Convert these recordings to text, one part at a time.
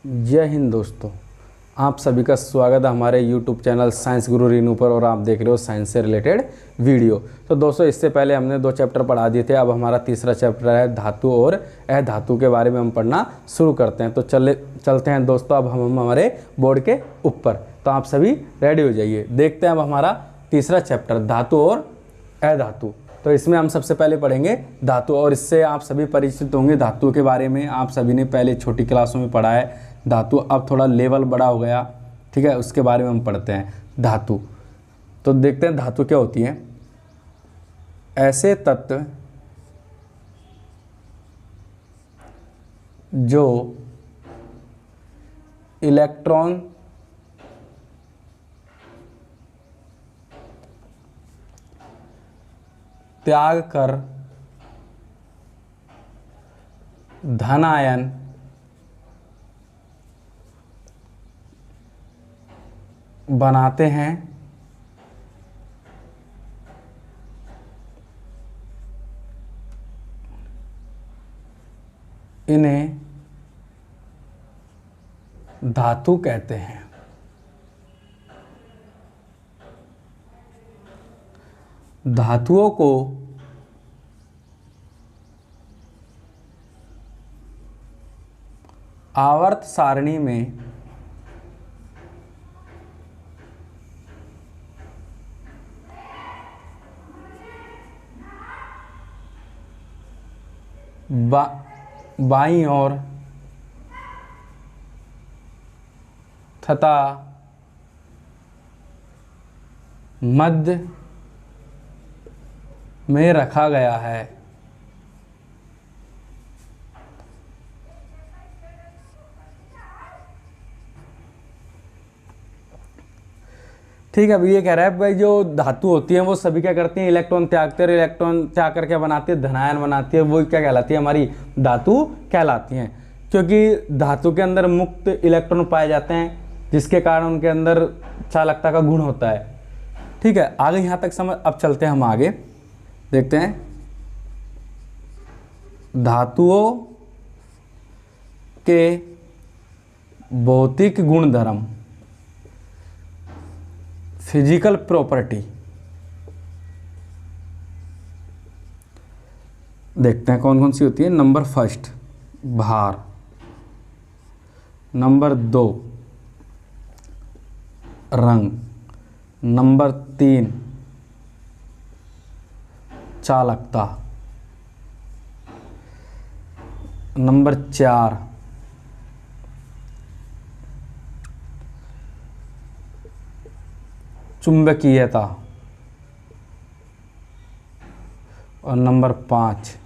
जय हिंद दोस्तों, आप सभी का स्वागत है हमारे YouTube चैनल साइंस गुरु रीनू पर। और आप देख रहे हो साइंस से रिलेटेड वीडियो। तो दोस्तों, इससे पहले हमने 2 चैप्टर पढ़ा दिए थे। अब हमारा तीसरा चैप्टर है धातु और अधातु के बारे में हम पढ़ना शुरू करते हैं। तो चलते हैं दोस्तों, अब हम हमारे बोर्ड के ऊपर। तो आप सभी रेडी हो जाइए। देखते हैं अब हमारा तीसरा चैप्टर धातु और अधातु। तो इसमें हम सबसे पहले पढ़ेंगे धातु, और इससे आप सभी परिचित होंगे। धातु के बारे में आप सभी ने पहले छोटी क्लासों में पढ़ा है धातु। अब थोड़ा लेवल बड़ा हो गया, ठीक है, उसके बारे में हम पढ़ते हैं धातु। तो देखते हैं धातु क्या होती है। ऐसे तत्व जो इलेक्ट्रॉन त्याग कर धन आयन बनाते हैं, इन्हें धातु कहते हैं। धातुओं को आवर्त सारणी में बाईं ओर तथा मध्य में रखा गया है। ठीक है, अब ये कह रहा है भाई जो धातु होती हैं वो सभी क्या करती हैं, इलेक्ट्रॉन त्यागते हैं। इलेक्ट्रॉन त्याग करके बनाती है, धनायन बनाती है, वो क्या कहलाती है, हमारी धातु कहलाती हैं। क्योंकि धातु के अंदर मुक्त इलेक्ट्रॉन पाए जाते हैं, जिसके कारण उनके अंदर चालकता का गुण होता है। ठीक है, आगे यहाँ तक समझ। अब चलते हैं हम आगे, देखते हैं धातुओं के भौतिक गुणधर्म, फिजिकल प्रॉपर्टी। देखते हैं कौन कौन सी होती है। नंबर 1 भार, नंबर 2 रंग, नंबर 3 चालकता, नंबर 4 चुंबकीयता, और नंबर 5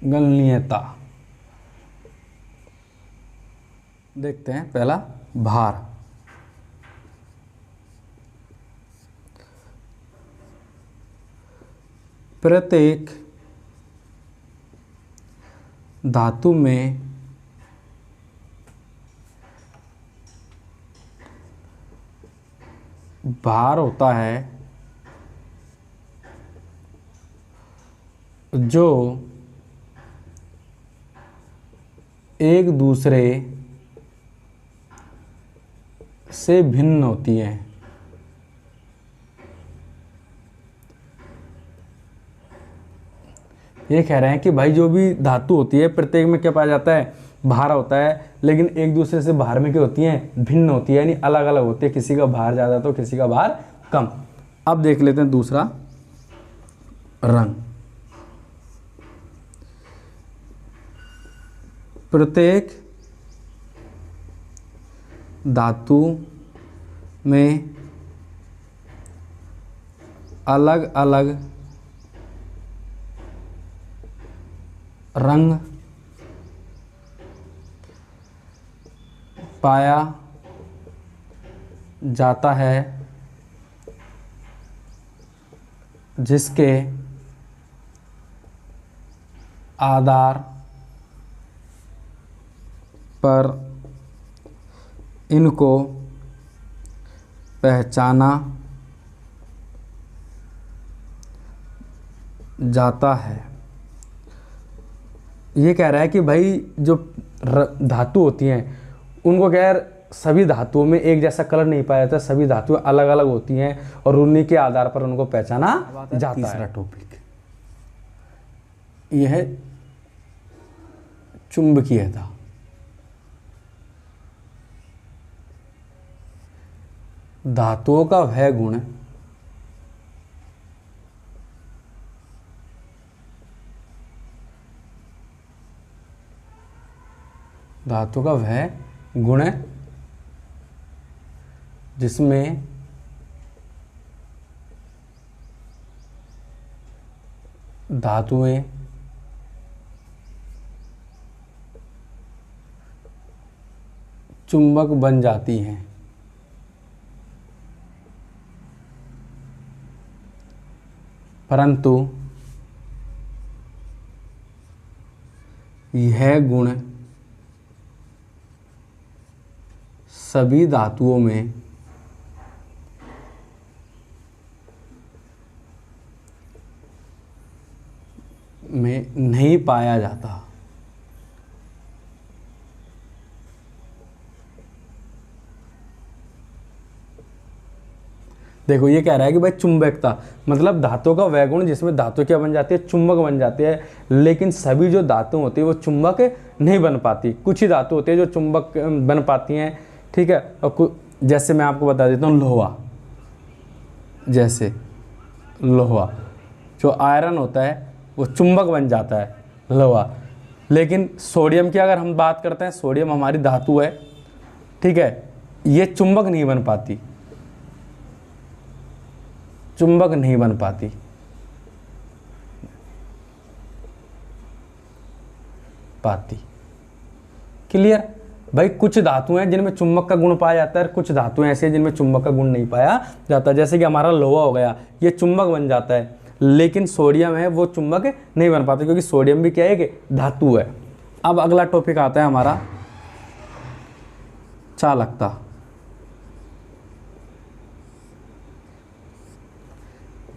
गलनीयता। देखते हैं पहला भार। प्रत्येक धातु में भार होता है जो एक दूसरे से भिन्न होती है। ये कह रहे हैं कि भाई जो भी धातु होती है प्रत्येक में क्या पाया जाता है, भार होता है, लेकिन एक दूसरे से भार में क्या होती हैं, भिन्न होती है, यानी अलग अलग होती है। किसी का भार ज़्यादा तो किसी का भार कम। अब देख लेते हैं दूसरा रंग। प्रत्येक धातु में अलग अलग रंग पाया जाता है, जिसके आधार पर इनको पहचाना जाता है। ये कह रहा है कि भाई जो धातु होती हैं उनको क्या है, सभी धातुओं में एक जैसा कलर नहीं पाया जाता, सभी धातुएं अलग अलग होती हैं और उन्हीं के आधार पर उनको पहचाना जाता है। तीसरा टॉपिक यह है चुंबकीयता। धातुओं का वह गुण धातु का वह गुण है जिसमें धातुएं चुंबक बन जाती हैं। परंतु यह गुण सभी धातुओं में नहीं पाया जाता। देखो ये कह रहा है कि भाई चुंबकता मतलब धातु का वह गुण जिसमें धातु क्या बन जाती है, चुंबक बन जाती है, लेकिन सभी जो धातु होती है वो चुंबक नहीं बन पाती। कुछ ही धातु होती है जो चुंबक बन पाती हैं, ठीक है। और जैसे मैं आपको बता देता हूँ लोहा, जैसे लोहा जो आयरन होता है वो चुंबक बन जाता है लोहा। लेकिन सोडियम की अगर हम बात करते हैं, सोडियम हमारी धातु है, ठीक है, ये चुंबक नहीं बन पाती, चुंबक नहीं बन पाती। क्लियर भाई। कुछ धातुएं हैं जिनमें चुंबक का गुण पाया जाता है, कुछ धातुएं ऐसी हैं जिनमें चुंबक का गुण नहीं पाया जाता। जैसे कि हमारा लोहा हो गया, ये चुंबक बन जाता है, लेकिन सोडियम है वो चुंबक नहीं बन पाता, क्योंकि सोडियम भी क्या है कि धातु है। अब अगला टॉपिक आता है हमारा चालकता।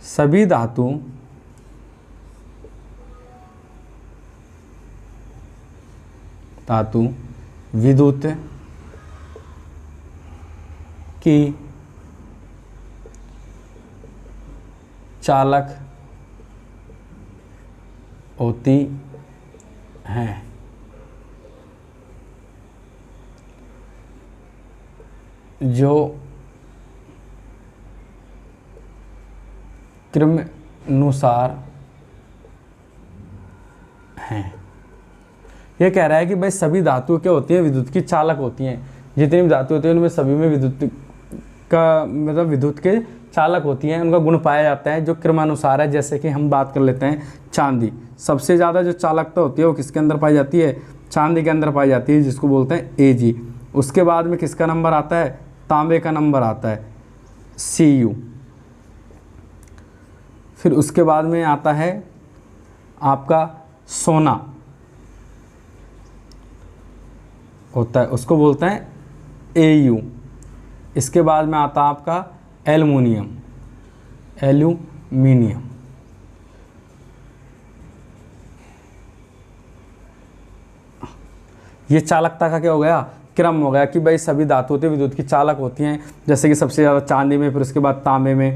सभी धातु विद्युत की चालक होती हैं। जो क्रमानुसार हैं। यह कह रहा है कि भाई सभी धातुएं क्या होती हैं, विद्युत की चालक होती हैं। जितनी भी धातु होती हैं उनमें सभी में विद्युत का मतलब विद्युत के चालक होती हैं, उनका गुण पाया जाता है जो क्रमानुसार है। जैसे कि हम बात कर लेते हैं चांदी, सबसे ज़्यादा जो चालकता होती है वो किसके अंदर पाई जाती है, चांदी के अंदर पाई जाती है, जिसको बोलते हैं Ag। उसके बाद में किसका नंबर आता है, तांबे का नंबर आता है Cu। फिर उसके बाद में आता है आपका सोना होता है, उसको बोलते हैं Au। इसके बाद में आता है आपका एल्युमिनियम, ये चालकता का क्या हो गया, क्रम हो गया कि भाई सभी धातु होती है विद्युत की चालक होती हैं। जैसे कि सबसे ज़्यादा चांदी में, फिर उसके बाद तांबे में,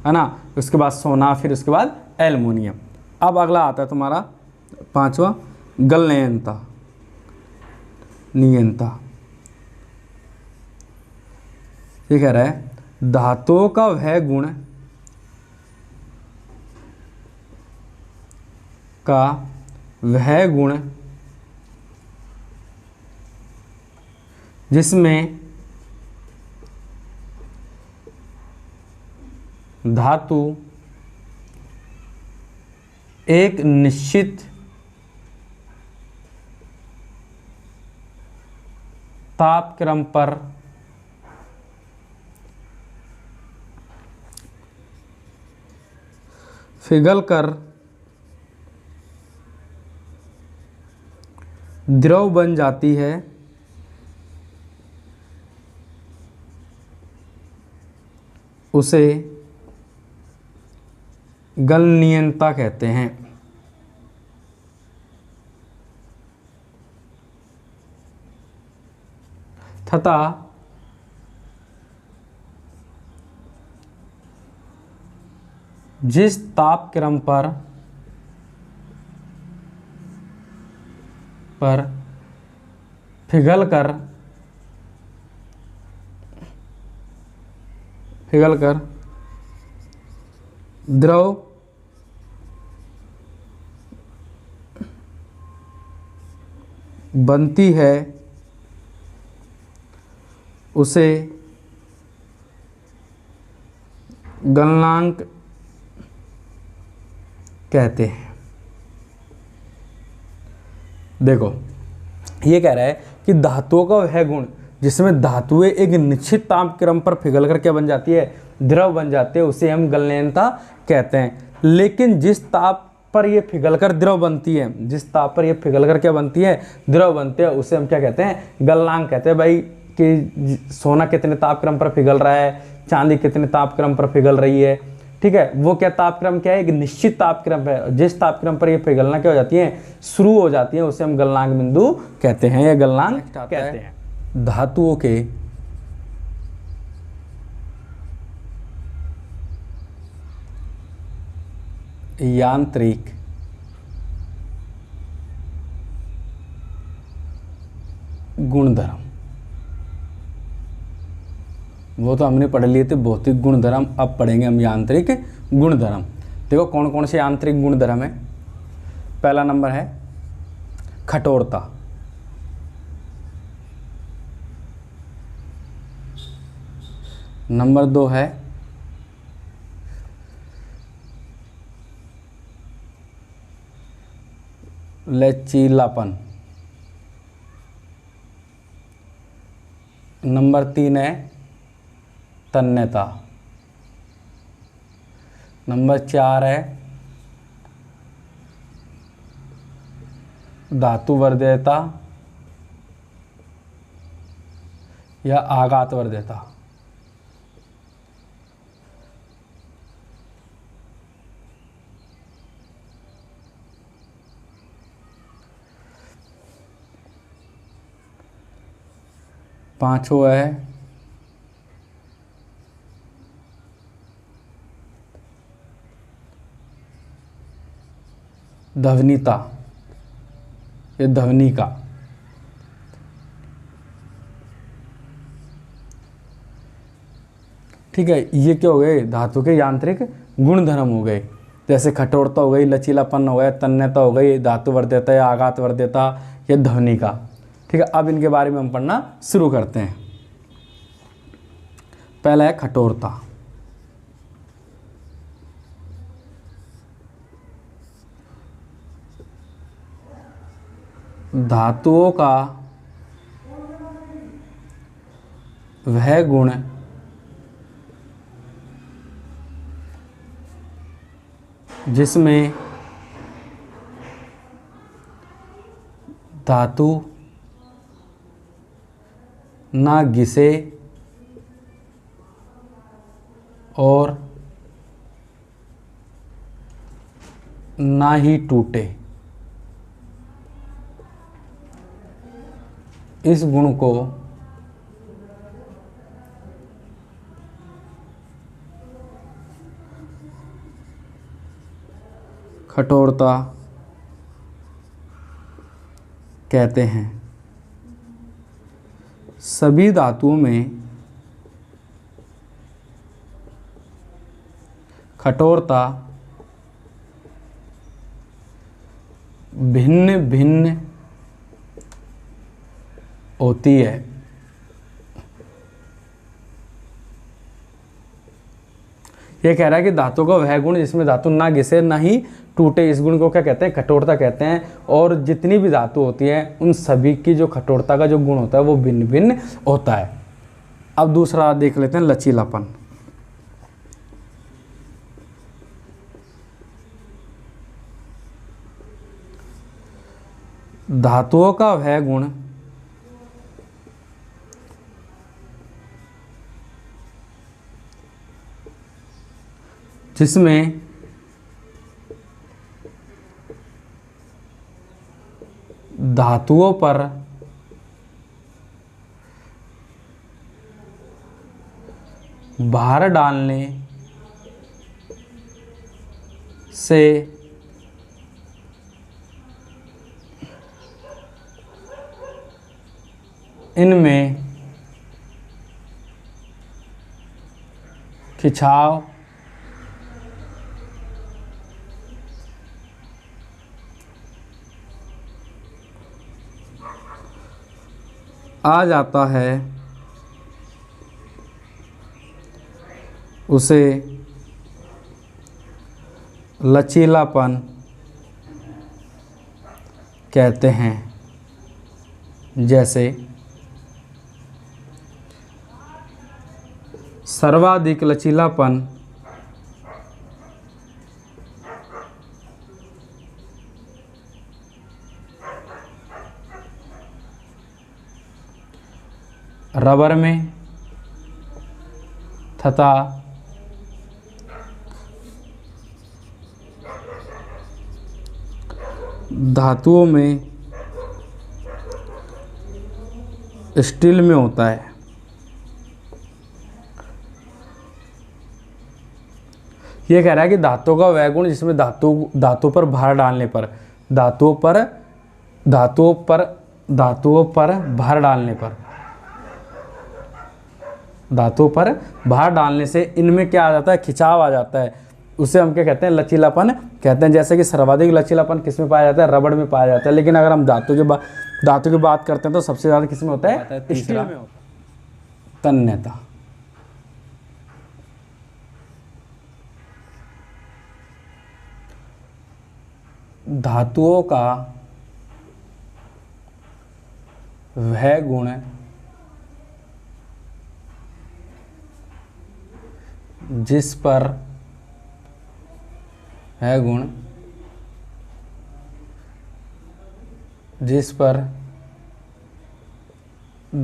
है ना, उसके बाद सोना, फिर उसके बाद एल्युमिनियम। अब अगला आता है तुम्हारा पांचवा गलनीयता। ये कह रहा है धातुओं का वह गुण जिसमें धातु एक निश्चित तापक्रम पर पिघलकर द्रव बन जाती है, उसे गलनीयता कहते हैं। तथा जिस तापक्रम पर पिघलकर द्रव बनती है उसे गलनांक कहते हैं। देखो ये कह रहा है कि धातुओं का वह गुण जिसमें धातुएं एक निश्चित तापक्रम पर पिघल कर क्या बन जाती है, द्रव बन जाते हैं, उसे हम गलनीयता कहते हैं। लेकिन जिस ताप पर ये पिघल कर द्रव बनती है, जिस ताप पर ये पिघल कर क्या बनती है, द्रव बनते हैं, उसे हम क्या कहते हैं, गलनांक कहते हैं। भाई कि सोना कितने तापक्रम पर पिघल रहा है, चांदी कितने तापक्रम पर पिघल रही है, ठीक है, वो क्या तापक्रम क्या है, एक निश्चित तापक्रम है। जिस तापक्रम पर ये पिघलना क्या हो जाती है, शुरू हो जाती है, उसे हम गलनांक बिंदु कहते हैं या गलनांक कहते हैं। धातुओं के यांत्रिक गुणधर्म, वो तो हमने पढ़ लिए थे भौतिक गुणधर्म, अब पढ़ेंगे हम यांत्रिक गुणधर्म। देखो कौन कौन से यांत्रिक गुणधर्म है। पहला नंबर है कठोरता, नंबर 2 है लचीलापन, नंबर 3 है तन्यता, नंबर 4 है धातु वर्ध्यता या आघात वर्ध्यता। पांचवा है ध्वनिता, ये ध्वनि का। ठीक है, ये क्या हो गए, धातु के यांत्रिक गुणधर्म हो गए। जैसे कठोरता हो गई, लचीलापन हो गया, तन्यता हो गई, धातु वर्ध्यता या आघात वर्ध्यता, या ध्वनि का। ठीक है, अब इनके बारे में हम पढ़ना शुरू करते हैं। पहला है कठोरता। धातुओं का वह गुण जिसमें धातु ना घिसे और ना ही टूटे, इस गुण को कठोरता कहते हैं। सभी धातुओं में कठोरता भिन्न भिन्न होती है। ये कह रहा है कि धातु का वह गुण जिसमें धातु ना घिसे ना ही टूटे, इस गुण को क्या कहते हैं, कठोरता कहते हैं। और जितनी भी धातु होती है उन सभी की जो कठोरता का जो गुण होता है वो भिन्न भिन्न होता है। अब दूसरा देख लेते हैं, लचीलापन। धातुओं का वह गुण जिसमें धातुओं पर भार डालने से इनमें खिंचाव आ जाता है, उसे लचीलापन कहते हैं। जैसे सर्वाधिक लचीलापन रबर में तथा धातुओं में स्टील में होता है। ये कह रहा है कि धातु का वह गुण जिसमें धातु पर भार डालने पर धातुओं पर भार डालने से इनमें क्या आ जाता है, खिंचाव आ जाता है। उसे हम क्या कहते हैं, लचीलापन कहते हैं। जैसे कि सर्वाधिक लचीलापन किस में पाया जाता है, रबड़ में पाया जाता है। लेकिन अगर हम धातु की बात करते हैं तो सबसे ज़्यादा किस में होता है, स्टील में होता है। तन्यता। धातुओं का वह गुण जिस पर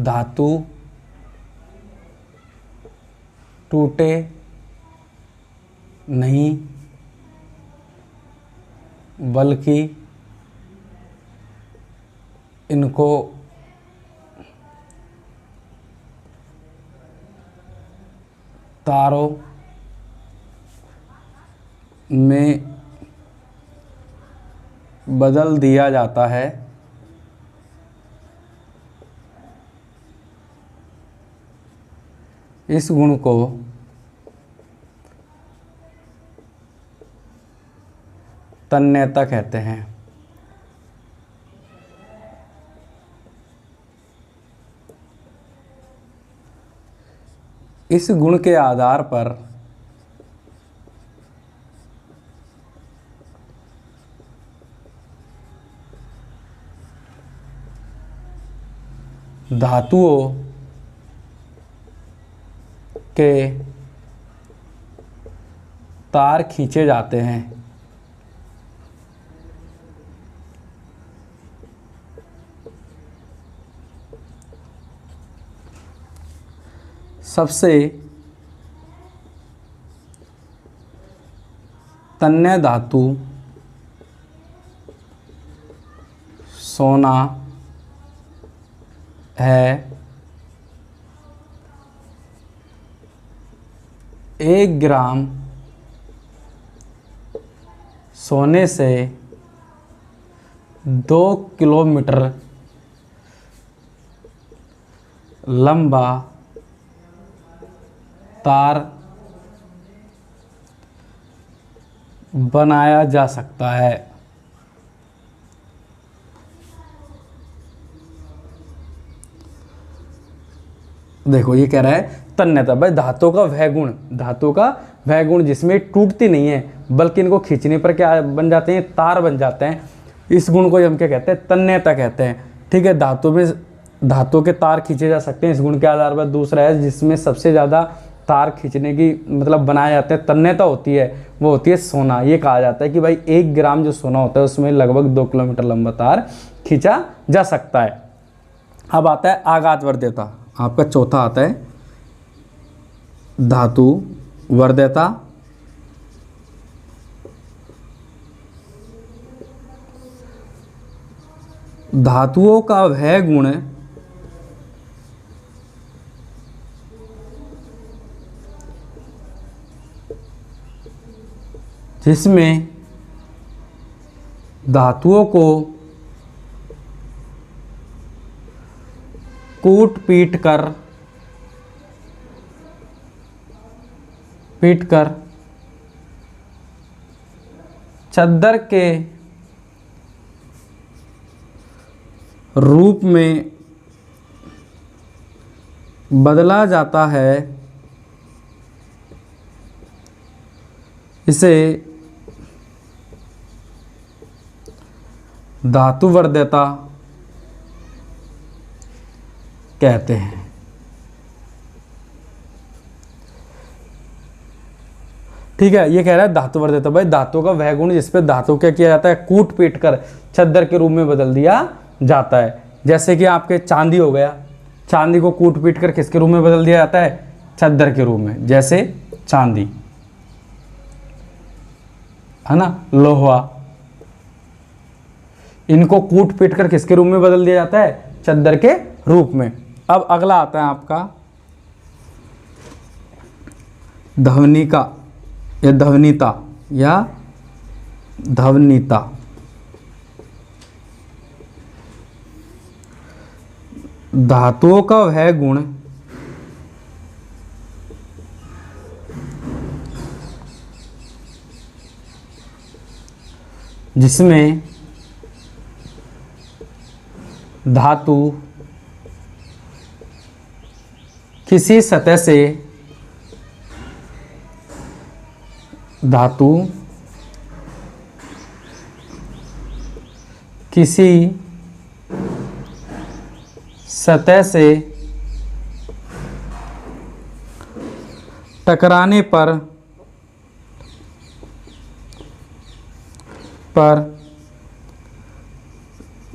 धातु टूटे नहीं बल्कि इनको तारों में बदल दिया जाता है। इस गुण को तन्यता कहते हैं। इस गुण के आधार पर धातुओं के तार खींचे जाते हैं। सबसे तन्य धातु सोना है। 1 ग्राम सोने से 2 किलोमीटर लंबा तार बनाया जा सकता है। देखो ये कह रहा है तन्यता, भाई धातु का वह गुण जिसमें टूटती नहीं है बल्कि इनको खींचने पर क्या बन जाते हैं, तार बन जाते हैं। इस गुण को हम क्या कहते हैं, तन्यता कहते हैं। ठीक है, धातु के तार खींचे जा सकते हैं इस गुण के आधार पर। दूसरा है जिसमें सबसे ज़्यादा तार खींचने की मतलब बनाए जाते हैं, तन्यता होती है, वो होती है सोना। ये कहा जाता है कि भाई 1 ग्राम जो सोना होता है उसमें लगभग 2 किलोमीटर लंबा तार खींचा जा सकता है। अब आता है आघात वर्ध्यता। आपका चौथा आता है धातु वर्ध्यता। धातुओं का वह गुण जिसमें धातुओं को कूट पीट कर चद्दर के रूप में बदला जाता है, इसे धातु वर्ध्यता कहते हैं। ठीक है, ये कह रहा है धातु वर्ध्यता। भाई धातु का वह गुण जिस पे धातु क्या किया जाता है, कूट पीट कर चद्दर के रूप में बदल दिया जाता है। जैसे कि आपके चांदी हो गया, चांदी को कूट पीट कर किसके रूप में बदल दिया जाता है, चद्दर के रूप में। जैसे चांदी है ना, लोहा, इनको कूट पीट कर किसके रूप में बदल दिया जाता है, चद्दर के रूप में। अब अगला आता है आपका ध्वनिका या ध्वनिता या ध्वनिता। धातुओं का वह गुण जिसमें धातु किसी सतह से टकराने पर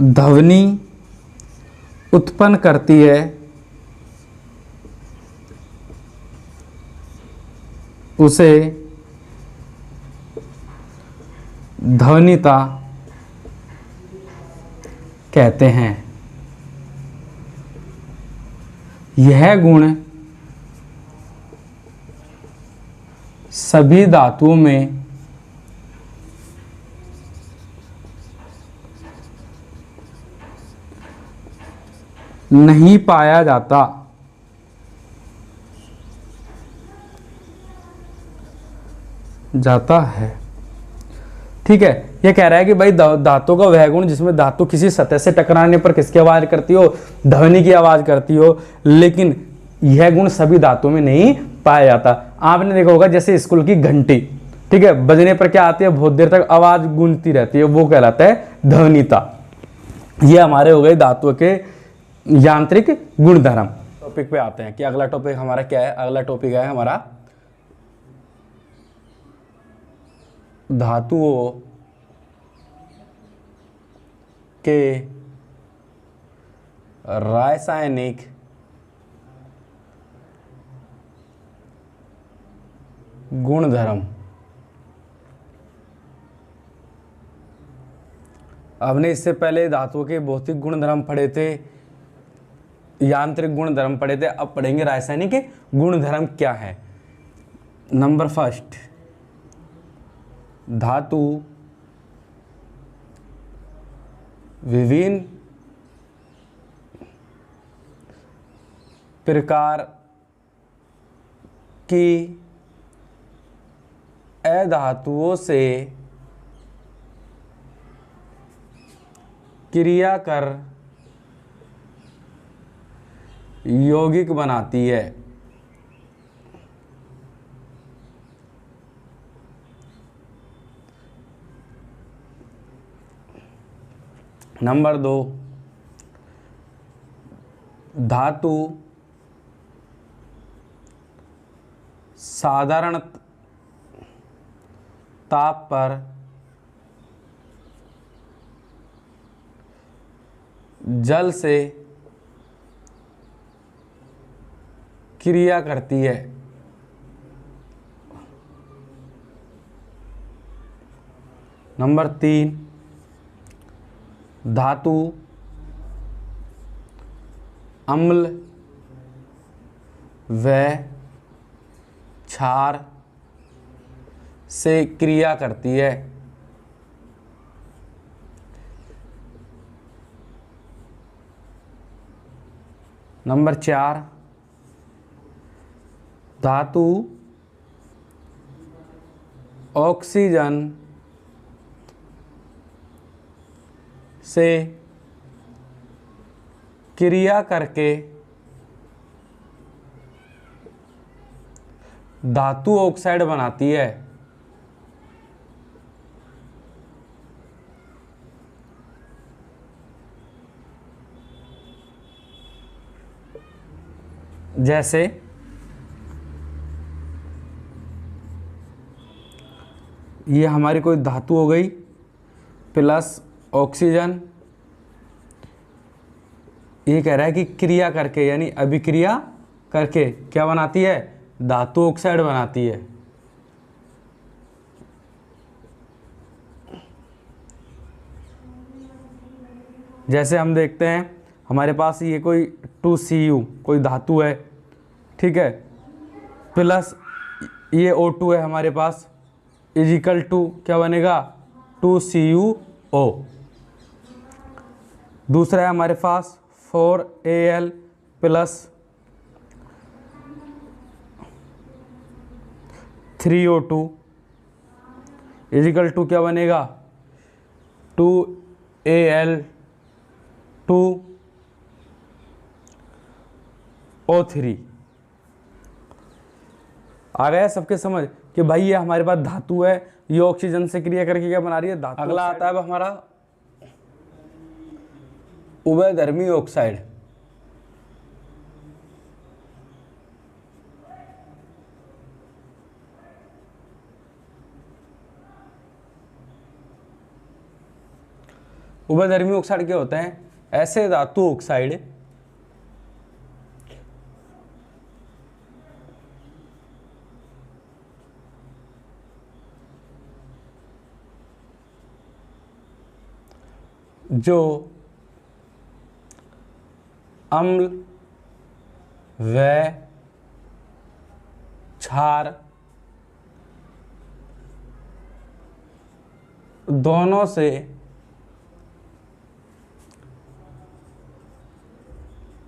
ध्वनि उत्पन्न करती है, उसे ध्वनिता कहते हैं। यह गुण सभी धातुओं में नहीं पाया जाता। है। ठीक है, ये कह रहा है कि भाई धातु का वह गुण जिसमें धातु किसी सतह से टकराने पर किसकी आवाज करती हो, ध्वनि की आवाज करती हो, लेकिन यह गुण सभी धातुओं में नहीं पाया जाता। आपने देखा होगा जैसे स्कूल की घंटी, ठीक है, बजने पर क्या आती है, बहुत देर तक आवाज गूंजती रहती है, वो कहलाता है ध्वनिता। ये हमारे हो गए धातुओं के यांत्रिक गुणधर्म। टॉपिक पे आते हैं कि अगला टॉपिक हमारा क्या है। अगला टॉपिक है हमारा धातुओं के रासायनिक गुणधर्म। हमने इससे पहले धातुओं के भौतिक गुणधर्म पढ़े थे, यांत्रिक गुणधर्म पढ़े थे, अब पढ़ेंगे रासायनिक गुणधर्म क्या है। नंबर फर्स्ट, धातु विभिन्न प्रकार की अधातुओं से क्रिया कर यौगिक बनाती है। नंबर 2, धातु साधारण ताप पर जल से क्रिया करती है। नंबर 3, धातु अम्ल व क्षार से क्रिया करती है। नंबर 4, धातु ऑक्सीजन से क्रिया करके धातु ऑक्साइड बनाती है। जैसे ये हमारी कोई धातु हो गई प्लस ऑक्सीजन, ये कह रहा है कि क्रिया करके यानी अभिक्रिया करके क्या बनाती है, धातु ऑक्साइड बनाती है। जैसे हम देखते हैं हमारे पास ये कोई 2Cu कोई धातु है, ठीक है, प्लस ये O2 है हमारे पास, इजिकल टू क्या बनेगा 2CuO। दूसरा है हमारे पास 4Al plus 3O2 is equal to क्या बनेगा 2Al2O3। आ गया सबके समझ कि भाई ये हमारे पास धातु है, ये ऑक्सीजन से क्रिया करके क्या बना रही है, धातु। अगला आता है अब हमारा उभयधर्मी ऑक्साइड। उभयधर्मी ऑक्साइड क्या होते हैं, ऐसे धातु ऑक्साइड जो अम्ल व क्षार दोनों से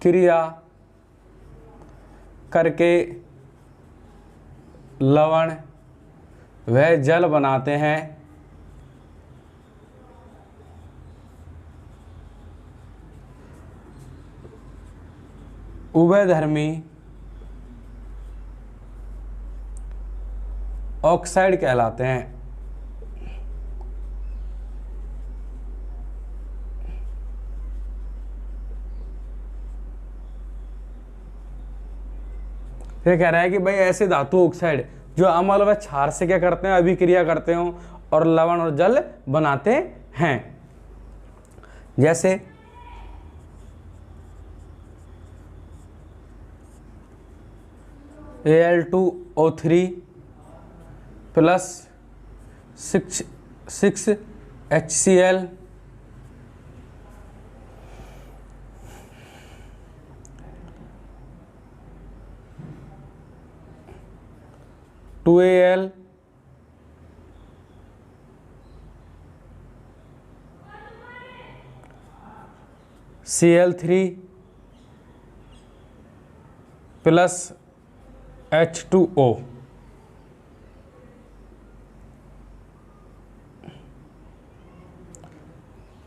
क्रिया करके लवण व जल बनाते हैं। उभयधर्मी ऑक्साइड कहलाते हैं। ये कह रहा है कि भाई ऐसे धातु ऑक्साइड जो अम्ल व क्षार से क्या करते हैं, अभिक्रिया करते हो और लवण और जल बनाते हैं। जैसे Al2O3 plus 6HCl (2Al) Cl3 plus H2O।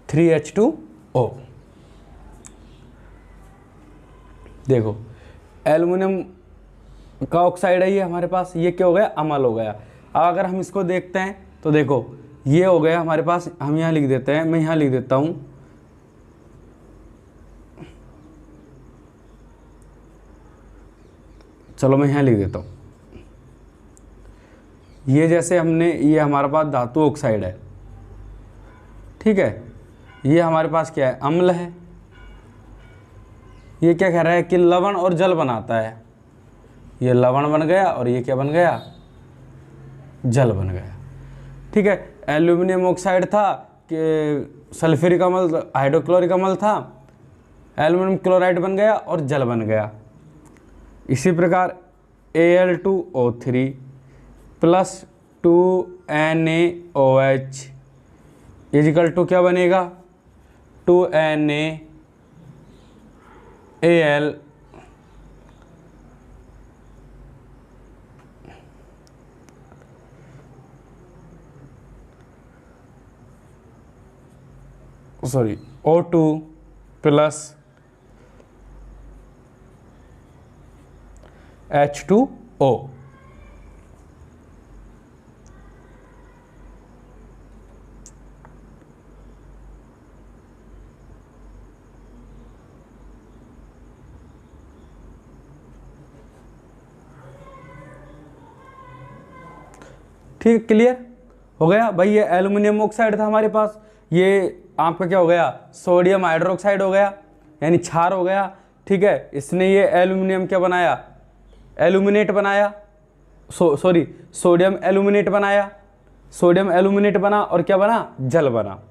(3H2O) देखो एल्युमिनियम का ऑक्साइड है ये हमारे पास, ये क्या हो गया, अम्ल हो गया। अब अगर हम इसको देखते हैं तो देखो ये हो गया हमारे पास, हम यहाँ लिख देते हैं, मैं यहाँ लिख देता हूँ चलो मैं यहाँ लिख देता हूँ। ये जैसे हमने, ये हमारे पास धातु ऑक्साइड है, ठीक है, ये हमारे पास क्या है, अम्ल है। ये क्या कह रहा है कि लवण और जल बनाता है, ये लवण बन गया और ये क्या बन गया, जल बन गया, ठीक है। एल्यूमिनियम ऑक्साइड था कि सल्फ्यूरिक अम्ल, हाइड्रोक्लोरिक अम्ल था, एल्युमिनियम क्लोराइड बन गया और जल बन गया। इसी प्रकार Al2O3 plus 2NaOH is equal to क्या बनेगा, 2NaAl sorry O2 plus H2O। ठीक, क्लियर हो गया भाई। ये एल्युमिनियम ऑक्साइड था हमारे पास, ये आपका क्या हो गया, सोडियम हाइड्रोक्साइड हो गया, यानी क्षार हो गया। ठीक है, इसने ये एल्युमिनियम क्या बनाया, एल्यूमिनेट बनाया, सॉरी सोडियम एल्यूमिनेट बनाया, सोडियम एल्यूमिनेट बना और क्या बना, जल बना।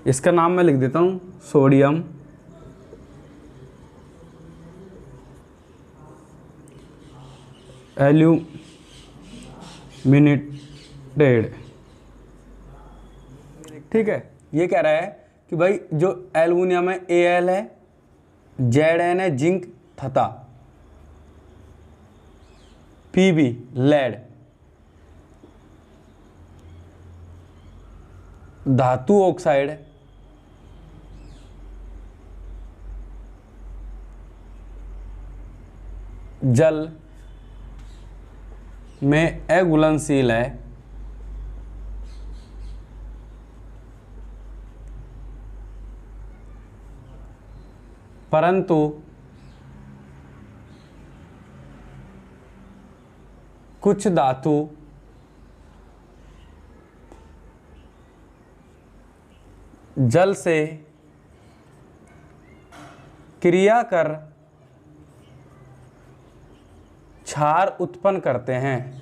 इसका नाम मैं लिख देता हूं, सोडियम एल्यूमिनेटेड। ठीक है, ये कह रहा है कि भाई जो एल्युमिनियम है Al है, Zn है जिंक तथा Pb लेड, धातु ऑक्साइड जल में अघुलनशील है, परंतु कुछ धातु जल से क्रिया कर क्षार उत्पन्न करते हैं।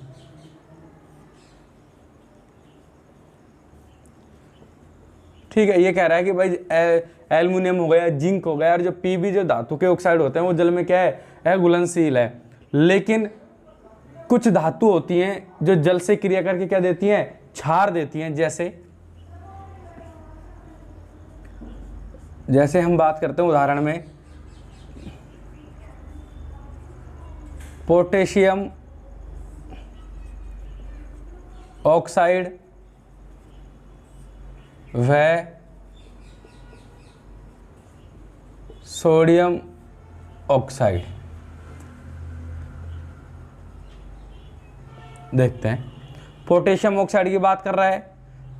ठीक है, ये कह रहा है कि भाई एल्युमिनियम हो गया, जिंक हो गया, और जो पीबी जो धातु के ऑक्साइड होते हैं वो जल में क्या है, अघुलनशील है। लेकिन कुछ धातु होती हैं जो जल से क्रिया करके क्या देती हैं, क्षार देती हैं। जैसे हम बात करते हैं उदाहरण में पोटेशियम ऑक्साइड व सोडियम ऑक्साइड। देखते हैं, पोटेशियम ऑक्साइड की बात कर रहा है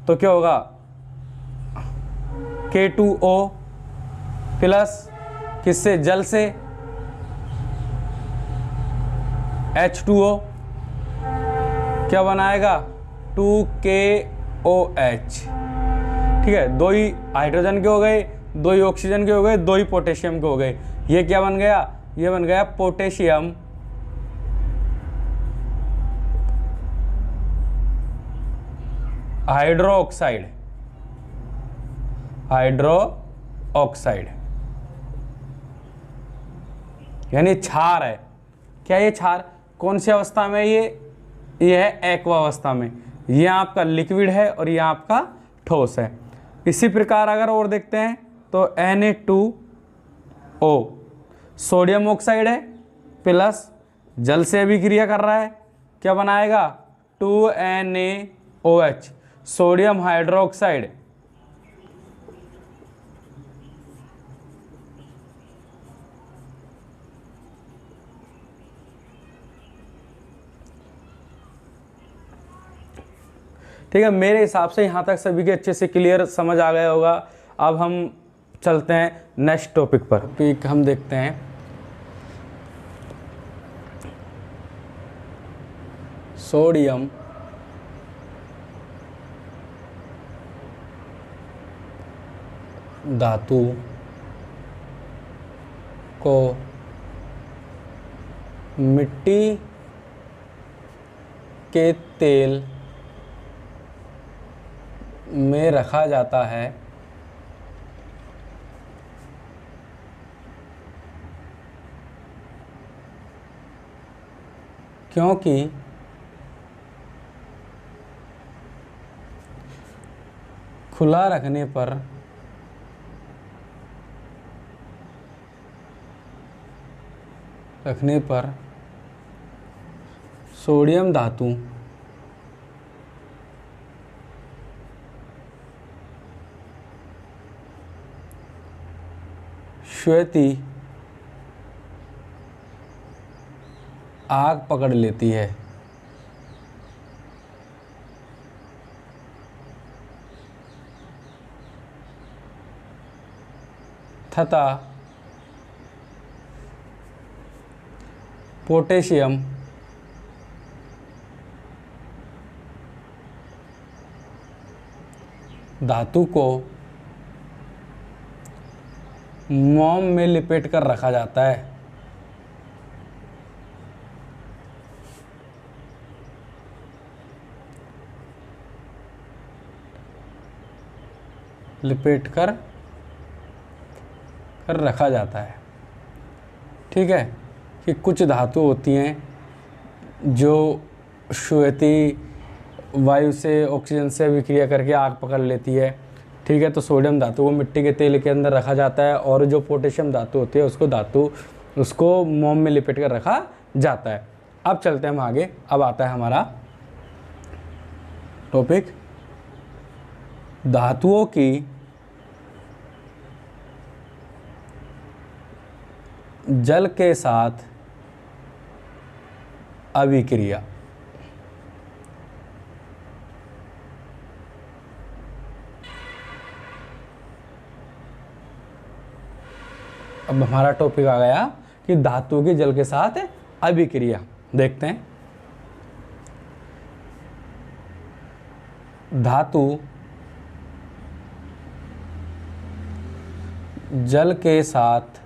तो क्या होगा, K2O प्लस किससे, जल से, H2O क्या बनाएगा, 2KOH। ठीक है, दो ही हाइड्रोजन के हो गए, दो ही ऑक्सीजन के हो गए, दो ही पोटेशियम के हो गए। ये क्या बन गया, ये बन गया potassium hydro oxide, hydro oxide यानी क्षार है। क्या ये क्षार कौन सी अवस्था में, ये है एक्वा अवस्था में। ये आपका लिक्विड है और ये आपका ठोस है। इसी प्रकार अगर और देखते हैं तो Na2O सोडियम ऑक्साइड है प्लस जल से अभिक्रिया कर रहा है, क्या बनाएगा, 2NaOH सोडियम हाइड्रोक्साइड। ठीक है, मेरे हिसाब से यहाँ तक सभी के अच्छे से क्लियर समझ आ गया होगा। अब हम चलते हैं नेक्स्ट टॉपिक पर। टॉपिक हम देखते हैं सोडियम धातु को मिट्टी के तेल में रखा जाता है क्योंकि खुला रखने पर सोडियम धातु श्वेती आग पकड़ लेती है तथा पोटेशियम धातु को मोम में लिपेट कर रखा जाता है। लिपेट कर रखा जाता है। ठीक है, कि कुछ धातु होती हैं जो श्वेती वायु से ऑक्सीजन से विक्रिया करके आग पकड़ लेती है। ठीक है, तो सोडियम धातु को मिट्टी के तेल के अंदर रखा जाता है और जो पोटेशियम धातु होती है उसको मोम में लिपेट कर रखा जाता है। अब चलते हैं हम आगे। अब आता है हमारा टॉपिक धातुओं की जल के साथ अभिक्रिया। अब हमारा टॉपिक आ गया कि धातु की जल के साथ अभिक्रिया। देखते हैं, धातु जल के साथ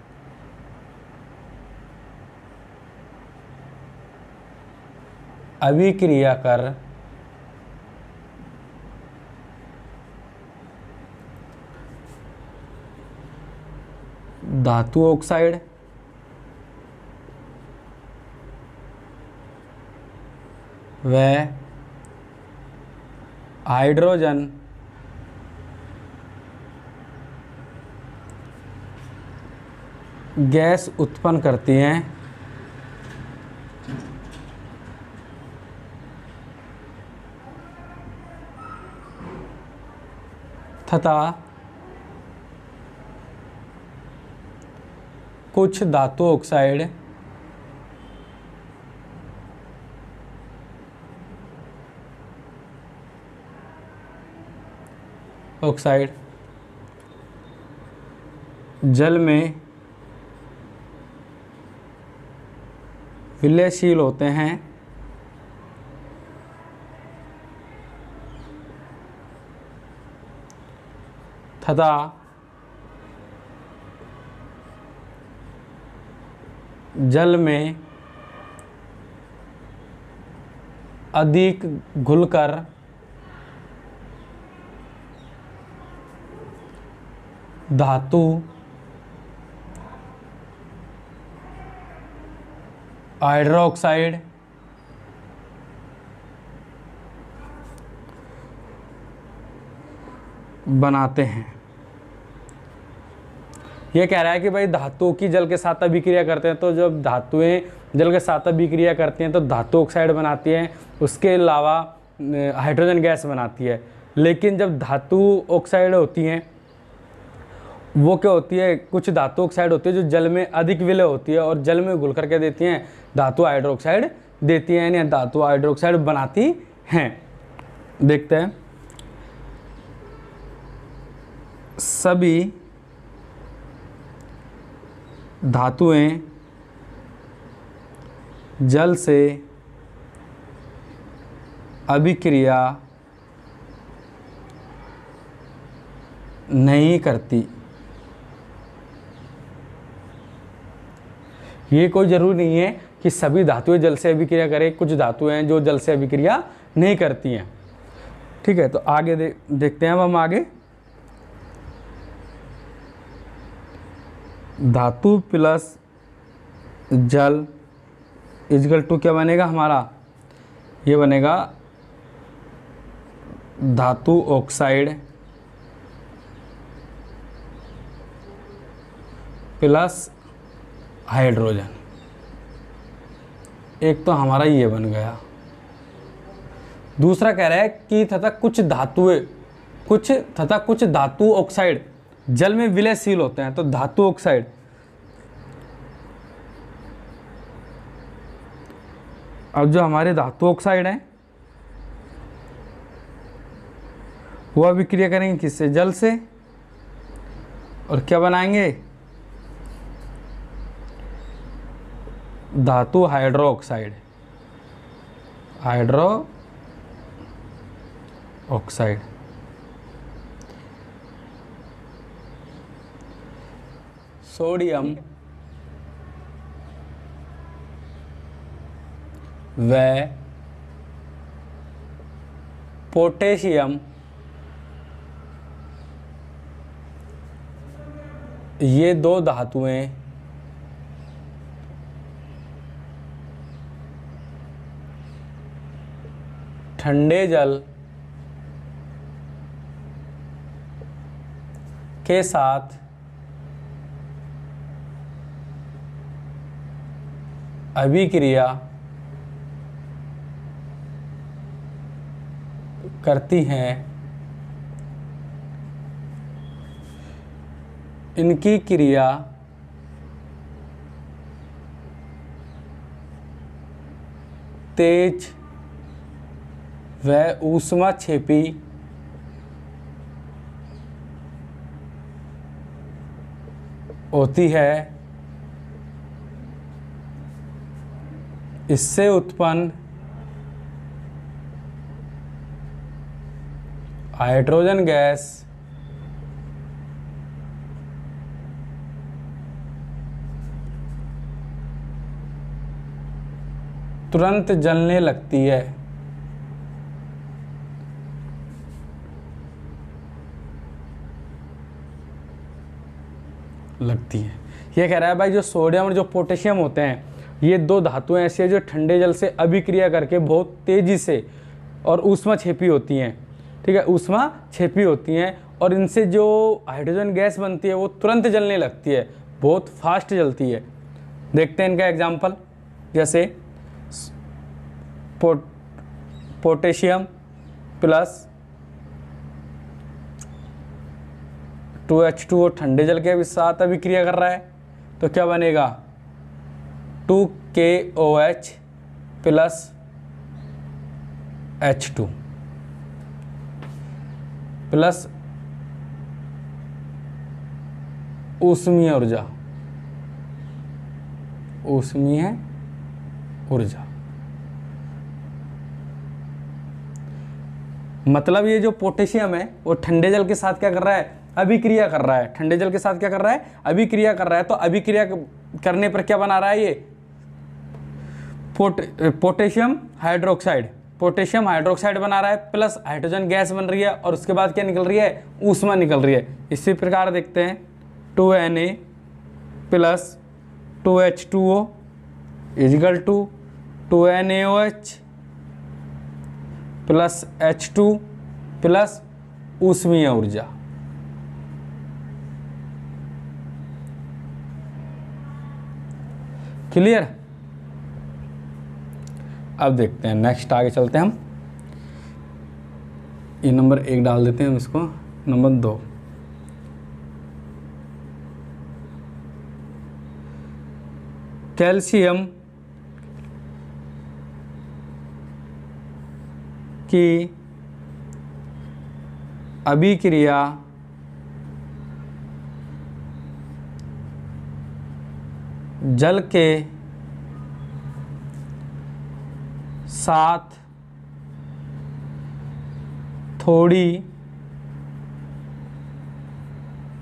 अभिक्रिया कर धातु ऑक्साइड व हाइड्रोजन गैस उत्पन्न करती हैं तथा कुछ धातु ऑक्साइड जल में विलयशील होते हैं तथा जल में अधिक घुलकर धातु हाइड्रोक्साइड बनाते हैं। ये कह रहा है कि भाई धातुओं की जल के साथ अभिक्रिया करते हैं, तो जब धातुएं जल के साथ अभिक्रिया करती हैं तो धातु ऑक्साइड बनाती हैं, उसके अलावा हाइड्रोजन गैस बनाती है। लेकिन जब धातु ऑक्साइड होती हैं वो क्या होती है, कुछ धातु ऑक्साइड होती है जो जल में अधिक विलय होती है और जल में घुल करके देती हैं धातु हाइड्रोक्साइड देती हैं, यानी धातु हाइड्रोक्साइड बनाती हैं। देखते हैं, सभी धातुएं जल से अभिक्रिया नहीं करती। ये कोई ज़रूरी नहीं है कि सभी धातुएं जल से अभिक्रिया करें, कुछ धातुएं हैं जो जल से अभिक्रिया नहीं करती हैं। ठीक है, तो आगे देखते हैं अब हम आगे। धातु प्लस जल इजकल टू क्या बनेगा हमारा, ये बनेगा धातु ऑक्साइड प्लस हाइड्रोजन। एक तो हमारा ये बन गया। दूसरा कह रहा है कि कुछ धातु ऑक्साइड जल में विलयशील होते हैं। तो धातु ऑक्साइड, अब जो हमारे धातु ऑक्साइड हैं वो अभिक्रिया करेंगे किससे, जल से, और क्या बनाएंगे, धातु hydro oxide, hydro oxide. Sodium व पोटेशियम ये दो धातुएं ठंडे जल के साथ अभिक्रिया करती हैं। इनकी क्रिया तेज व ऊष्माक्षेपी होती है। इससे उत्पन्न हाइड्रोजन गैस तुरंत जलने लगती है। ये कह रहा है भाई जो सोडियम और जो पोटेशियम होते हैं ये दो धातुएं ऐसी हैं जो ठंडे जल से अभिक्रिया करके बहुत तेजी से और ऊष्माक्षेपी होती हैं। ठीक है, ऊष्माक्षेपी होती हैं और इनसे जो हाइड्रोजन गैस बनती है वो तुरंत जलने लगती है, बहुत फास्ट जलती है। देखते हैं इनका एग्जाम्पल, जैसे पोटेशियम प्लस 2H2O ठंडे जल के साथ अभिक्रिया कर रहा है तो क्या बनेगा, 2KOH प्लस H2 प्लस ऊष्मीय ऊर्जा, ऊष्मीय ऊर्जा। मतलब ये जो पोटेशियम है वो ठंडे जल के साथ क्या कर रहा है, अभिक्रिया कर रहा है। ठंडे जल के साथ क्या कर रहा है, अभिक्रिया कर रहा है। तो अभिक्रिया करने पर क्या बना रहा है, ये पोटेशियम हाइड्रोक्साइड, पोटेशियम हाइड्रोक्साइड बना रहा है, प्लस हाइड्रोजन गैस बन रही है और उसके बाद क्या निकल रही है, ऊष्मा निकल रही है। इसी प्रकार देखते हैं 2Na plus 2H2O is equal to 2NaOH plus H2 plus ऊष्मीय ऊर्जा। क्लियर। अब देखते हैं नेक्स्ट, आगे चलते हैं हम। ये नंबर 1 डाल देते हैं हम, इसको नंबर 2। कैल्शियम की अभिक्रिया जल के साथ थोड़ी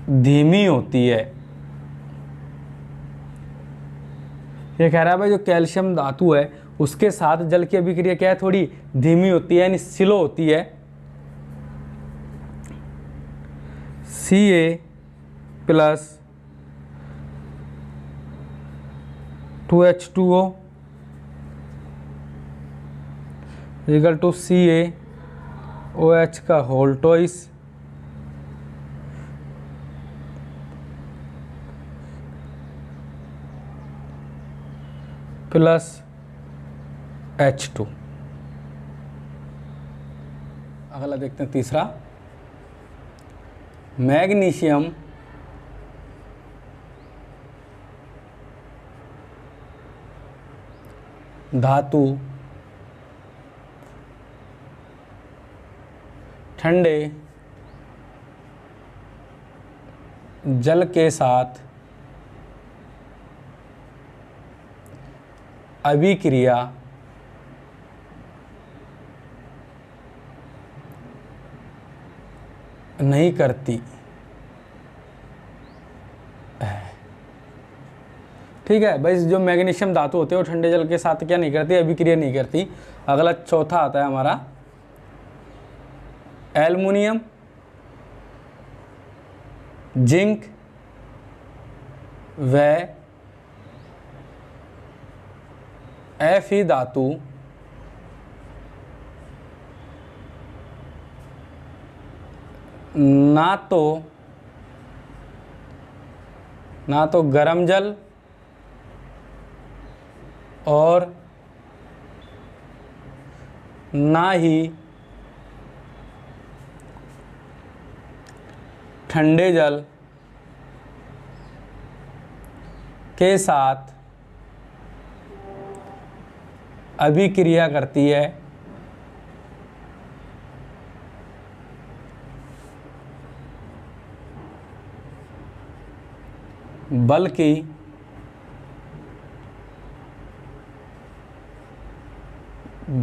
धीमी होती है। ये कह रहा है भाई जो कैल्शियम धातु है उसके साथ जल की अभिक्रिया क्या है, थोड़ी धीमी होती है, यानी स्लो होती है। Ca plus 2H2O equal to CaOH का होल ट्वाइस प्लस H2। अगला देखते हैं तीसरा, मैग्नीशियम धातु ठंडे जल के साथ अभिक्रिया नहीं करती। ठीक है भाई, जो मैग्नीशियम धातु होते हैं वो ठंडे जल के साथ क्या नहीं करती, अभिक्रिया नहीं करती। अगला चौथा आता है हमारा एल्युमिनियम जिंक व Fe धातु ना तो गर्म जल और ना ही ठंडे जल के साथ अभिक्रिया करती है, बल्कि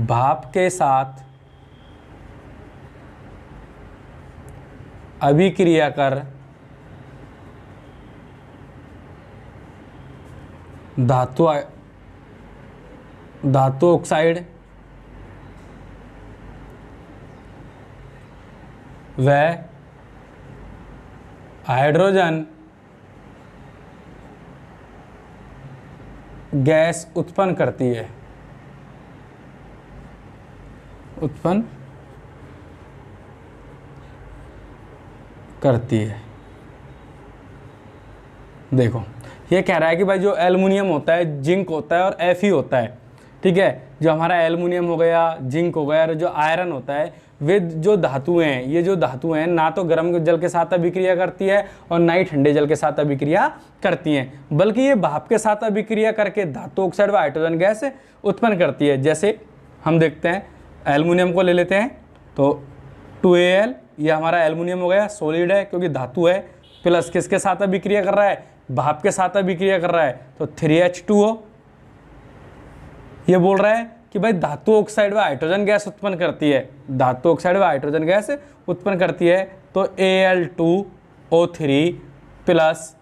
भाप के साथ अभिक्रिया कर धातु ऑक्साइड व हाइड्रोजन गैस उत्पन्न करती है, देखो ये कह रहा है कि भाई जो एल्युमिनियम होता है, जिंक होता है और Fe होता है, ठीक है, जो हमारा एल्युमिनियम हो गया, जिंक हो गया और जो आयरन होता है, वे जो धातुएं हैं, ये जो धातुएं हैं ना तो गर्म जल के साथ अभिक्रिया करती है और ना ही ठंडे जल के साथ अभिक्रिया करती हैं, बल्कि ये भाप के साथ अभिक्रिया करके धातु ऑक्साइड व हाइड्रोजन गैस उत्पन्न करती है। जैसे हम देखते हैं, एल्युमिनियम को ले लेते हैं तो 2Al, ये हमारा एल्युमिनियम हो गया, सॉलिड है क्योंकि धातु है, प्लस किसके साथ अभिक्रिया कर रहा है, भाप के साथ अभिक्रिया कर रहा है, तो 3H2O। ये बोल रहा है कि भाई धातु ऑक्साइड व हाइड्रोजन गैस उत्पन्न करती है, धातु ऑक्साइड व हाइड्रोजन गैस उत्पन्न करती है, तो Al2O3 प्लस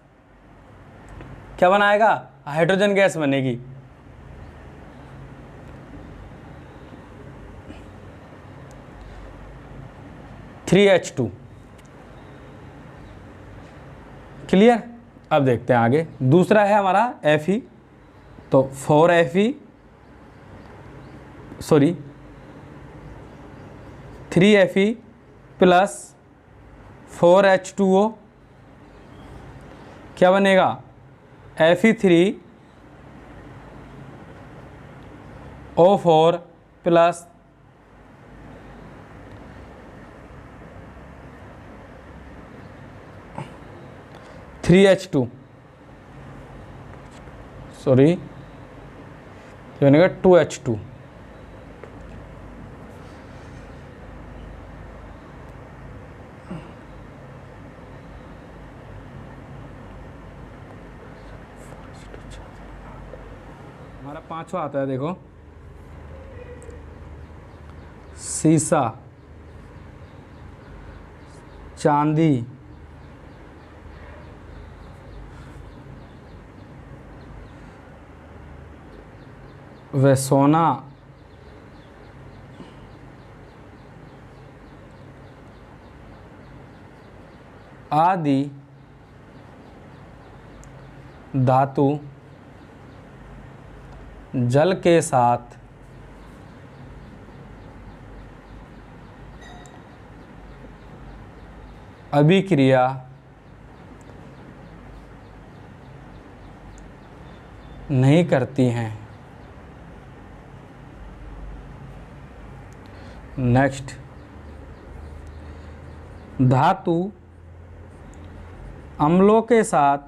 क्या बनाएगा, हाइड्रोजन गैस बनेगी। H2 clear. अब देखते हैं आगे, दूसरा है हमारा Fe, तो 3Fe प्लस 4H2O क्या बनेगा, Fe3O4 प्लस 3H2 बनेगा 2H2। हमारा पांचवा आता है, देखो सीसा, चांदी, व सोना आदि धातु जल के साथ अभिक्रिया नहीं करती हैं। नेक्स्ट, धातु अम्लों के साथ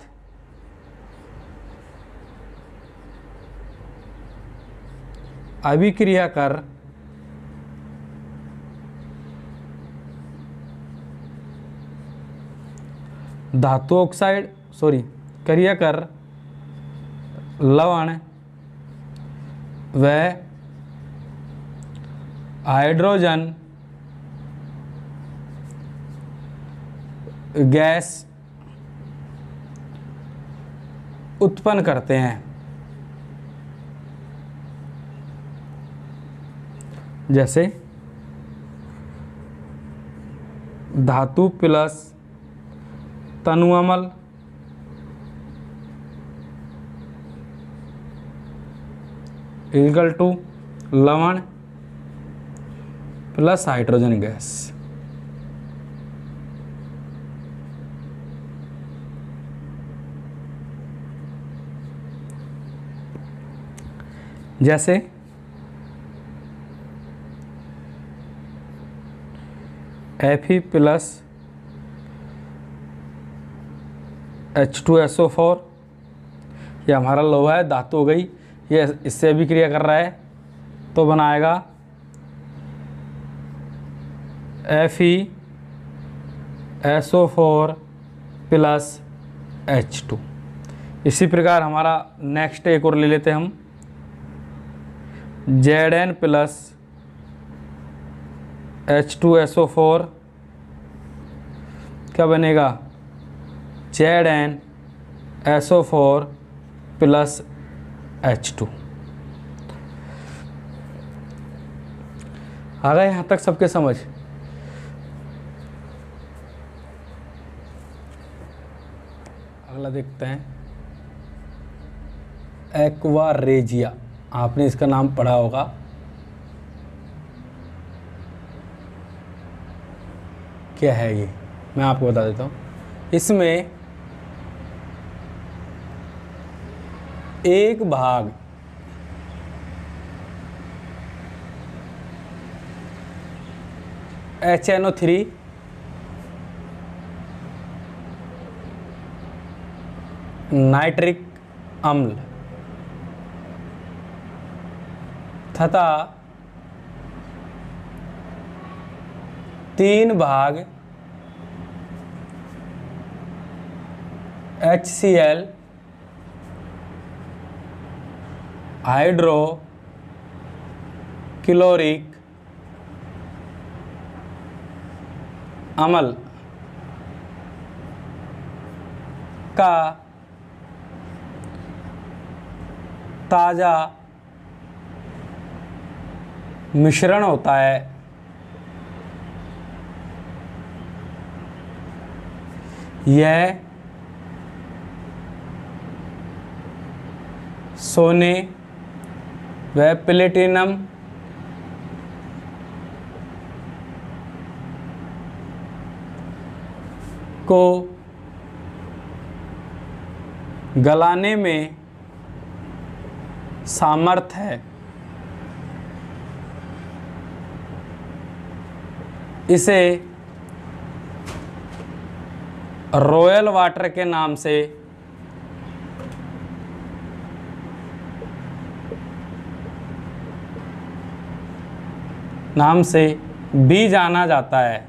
अभिक्रिया कर धातु ऑक्साइड क्रिया कर लवण व हाइड्रोजन गैस उत्पन्न करते हैं। जैसे धातु प्लस तनु अम्ल इक्वल टू लवण प्लस हाइड्रोजन गैस। जैसे Fe प्लस H2SO4, ये हमारा लोहा है, धातु हो गई, ये इससे अभिक्रिया कर रहा है तो बनाएगा FeSO4 प्लस H2। इसी प्रकार हमारा नेक्स्ट एक और ले लेते हैं हम, Zn प्लस H2SO4 क्या बनेगा, ZnSO4 प्लस H2। आ गए यहाँ तक सबके समझ? अगला देखते हैं, एक्वा रेजिया, आपने इसका नाम पढ़ा होगा। क्या है ये, मैं आपको बता देता हूँ। इसमें एक भाग HNO3 नाइट्रिक अम्ल तथा 3 भाग HCl हाइड्रो क्लोरिक अम्ल का ताज़ा मिश्रण होता है। यह सोने व प्लेटिनम को गलाने में सामर्थ है। इसे रॉयल वाटर के नाम से भी जाना जाता है।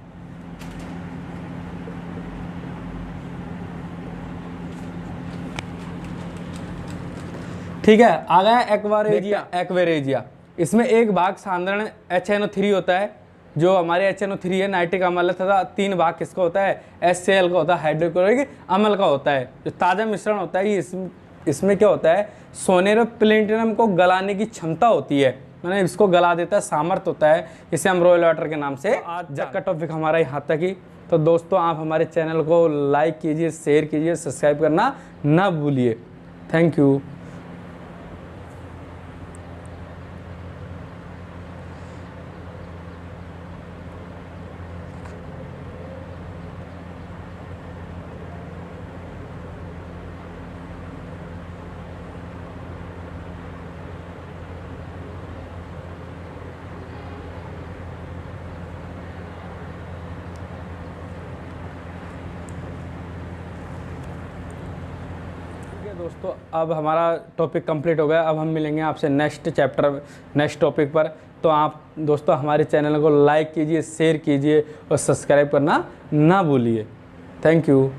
ठीक है, आ गया एक्वेरेजिया। इसमें एक भाग साधारण HNO3 होता है, जो हमारे HNO3 है नाइट्रिक अम्ल, तथा 3 भाग किसका होता है, HCl का होता है, हाइड्रोक्लोरिक अम्ल का होता है। जो ताज़ा मिश्रण होता है, इसमें क्या होता है, सोने और प्लेटिनम को गलाने की क्षमता होती है, मैंने इसको गला देता है, सामर्थ्य होता है। इसे हम रॉयल वाटर के नाम से। आज का टॉपिक हमारा यहाँ तक ही। तो दोस्तों, आप हमारे चैनल को लाइक कीजिए, शेयर कीजिए, सब्सक्राइब करना ना भूलिए। Thank you. दोस्तों अब हमारा टॉपिक कंप्लीट हो गया। अब हम मिलेंगे आपसे नेक्स्ट चैप्टर नेक्स्ट टॉपिक पर। तो आप दोस्तों हमारे चैनल को लाइक कीजिए, शेयर कीजिए और सब्सक्राइब करना ना भूलिए। Thank you.